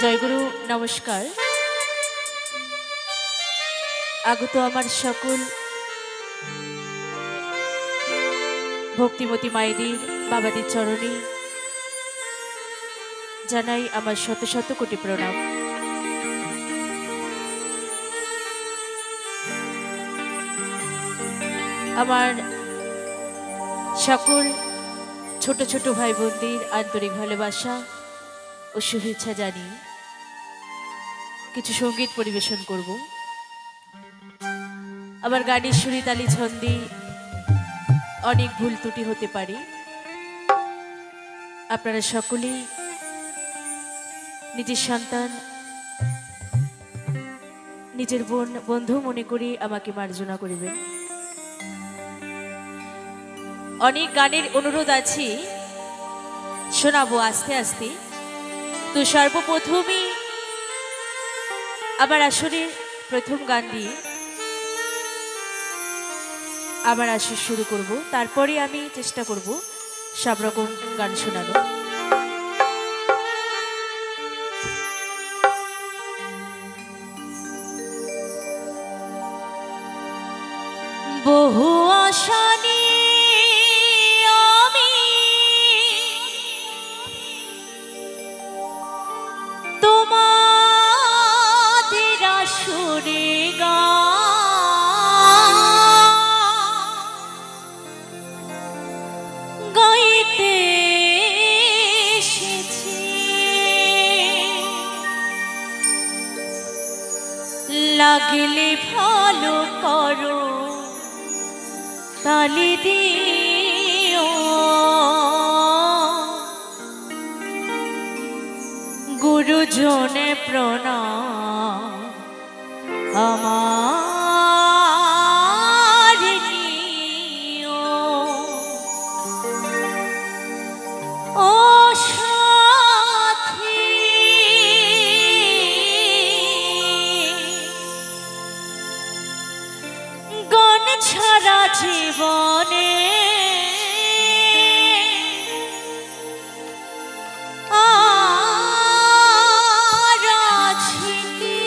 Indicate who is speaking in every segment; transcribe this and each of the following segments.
Speaker 1: জয়গুরু নমস্কার। আগত আমার সকল ভক্তিমতী মায়েদের বাবাদের চরণে জানাই আমার শত শত কোটি প্রণাম। আমার সকল ছোট ছোট ভাই বোনদের আন্তরিক ভালোবাসা ও শুভেচ্ছা জানিয়ে কিছু সঙ্গীত পরিবেশন করব। আমার গানের সুরি তালি ছন্দে অনেক ভুল ত্রুটি হতে পারে। আপনারা সকলেই নিজের সন্তান, নিজের বন্ধু মনে করে আমাকে মার্জনা করিবেন। অনেক গানের অনুরোধ আছে, শোনাবো আস্তে আস্তে। তো সর্বপ্রথমে আমার আসরের প্রথম গান দিয়ে আবার আসর শুরু করব। তারপরে আমি চেষ্টা করব সব রকম গান শোনানো। বহু আশা নিয়ে আমি তোমাদের আসরে গাইতে এসেছি, লাগলে ভালো করো তালি দিও, গুরুজনে প্রণাম আমার নিও। ও সাথী গান ছাড়া জীবনে আর আছে কি?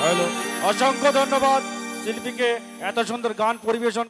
Speaker 2: হ্যালো, অসংখ্য ধন্যবাদ শিল্পীকে এত সুন্দর গান পরিবেশন